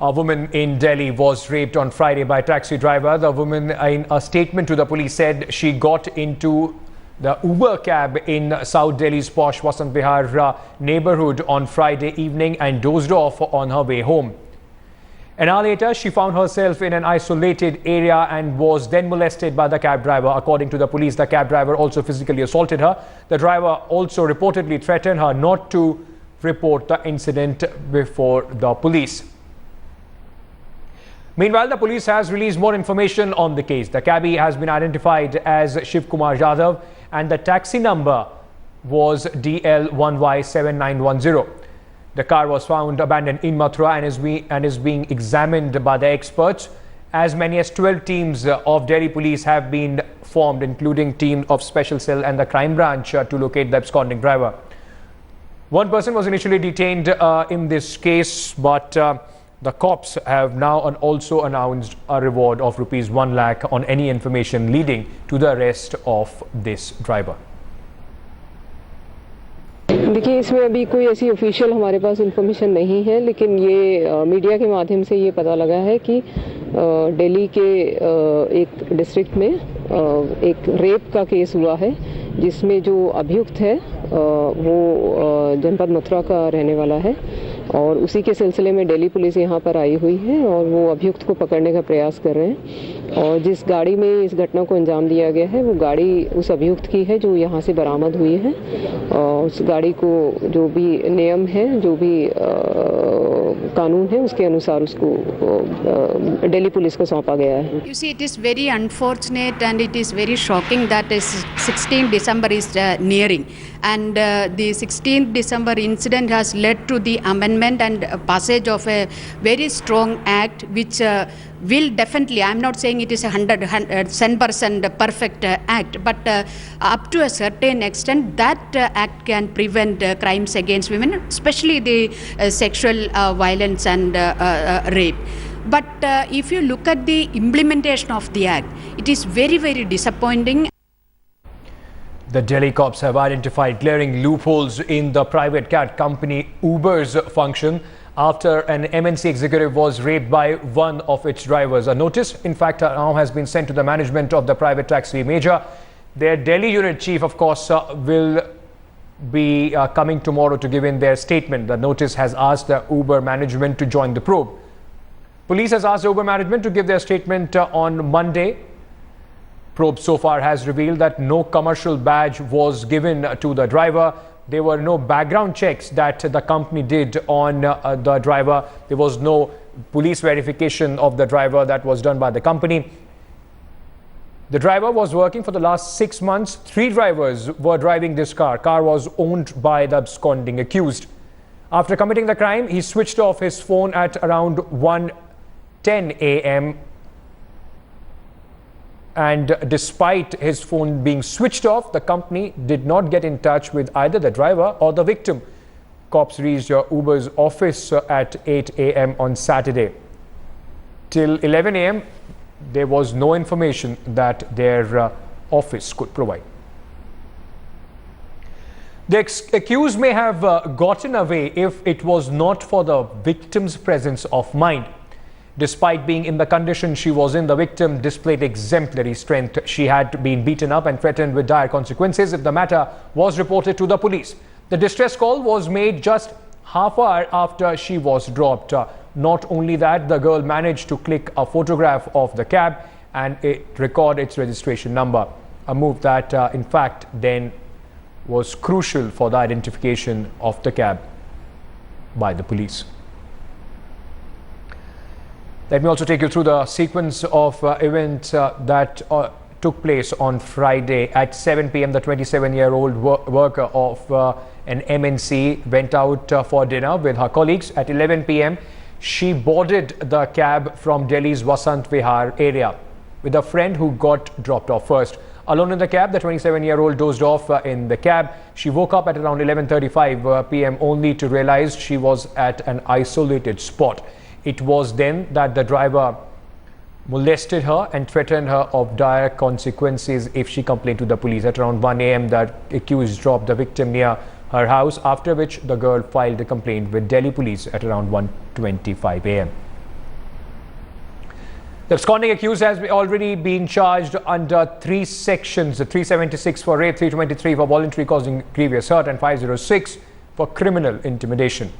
A woman in Delhi was raped on Friday by a taxi driver. The woman, in a statement to the police, said she got into the Uber cab in South Delhi's posh Vasant Vihar neighborhood on Friday evening and dozed off on her way home. An hour later, she found herself in an isolated area and was then molested by the cab driver. According to the police, the cab driver also physically assaulted her. The driver also reportedly threatened her not to report the incident before the police. Meanwhile, the police has released more information on the case. The cabbie has been identified as Shiv Kumar Yadav and the taxi number was DL1Y7910. The car was found abandoned in Mathura and is being examined by the experts. As many as 12 teams of Delhi police have been formed, including teams of Special Cell and the Crime Branch to locate the absconding driver. One person was initially detained in this case, but the cops have now also announced a reward of rupees 1 lakh on any information leading to the arrest of this driver. देखिए, इसमें अभी कोई ऐसी official हमारे पास information नहीं है, लेकिन ये मीडिया के माध्यम से ये पता लगा है कि दिल्ली के एक डिस्ट्रिक्ट में एक रेप का केस हुआ है, जिसमें जो अभियुक्त है वो जनपद मथुरा का रहने वाला है और उसी के सिलसिले में दिल्ली पुलिस यहाँ पर आई हुई है और वो अभियुक्त को पकड़ने का प्रयास कर रहे हैं। और जिस गाड़ी में इस घटना को अंजाम दिया गया है वो गाड़ी उस अभियुक्त की है जो यहाँ से बरामद हुई है और उस गाड़ी को जो भी नियम है, जो भी कानून है, उसके अनुसार उसको दिल्ली पुलिस को सौंपा गया है। You see, it is very unfortunate and it is very shocking that 16th December is nearing, and the 16th December incident has led to the amendment and passage of a very strong act which will definitely, I am not saying it is a 100% perfect act, but up to a certain extent that act can prevent crimes against women, especially the sexual violence and rape. But if you look at the implementation of the act, it is very, very disappointing. The Delhi cops have identified glaring loopholes in the private cat company Uber's function after an MNC executive was raped by one of its drivers. A notice, in fact, now has been sent to the management of the private taxi major. Their Delhi unit chief, of course, will be coming tomorrow to give in their statement. The notice has asked the Uber management to join the probe. Police has asked the Uber management to give their statement on Monday. Probe so far has revealed that no commercial badge was given to the driver. There were no background checks that the company did on the driver. There was no police verification of the driver that was done by the company. The driver was working for the last 6 months. 3 drivers were driving this car. Car was owned by the absconding accused. After committing the crime, he switched off his phone at around 1:10 a.m. And despite his phone being switched off, the company did not get in touch with either the driver or the victim. Cops reached Uber's office at 8 a.m. on Saturday. Till 11 a.m., there was no information that their office could provide. The accused may have gotten away if it was not for the victim's presence of mind. Despite being in the condition she was in, the victim displayed exemplary strength. She had been beaten up and threatened with dire consequences if the matter was reported to the police. The distress call was made just half an hour after she was dropped. Not only that, the girl managed to click a photograph of the cab and record its registration number. A move that, in fact, then was crucial for the identification of the cab by the police. Let me also take you through the sequence of events that took place on Friday. At 7 p.m., the 27-year-old worker of an MNC went out for dinner with her colleagues. At 11 p.m., she boarded the cab from Delhi's Vasant Vihar area with a friend who got dropped off first. Alone in the cab, the 27-year-old dozed off in the cab. She woke up at around 11:35 p.m. only to realize she was at an isolated spot. It was then that the driver molested her and threatened her of dire consequences if she complained to the police. At around 1 a.m., the accused dropped the victim near her house, after which the girl filed a complaint with Delhi police at around 1:25 a.m. The absconding accused has already been charged under 3 sections: 376 for rape, 323 for voluntary causing grievous hurt, and 506 for criminal intimidation.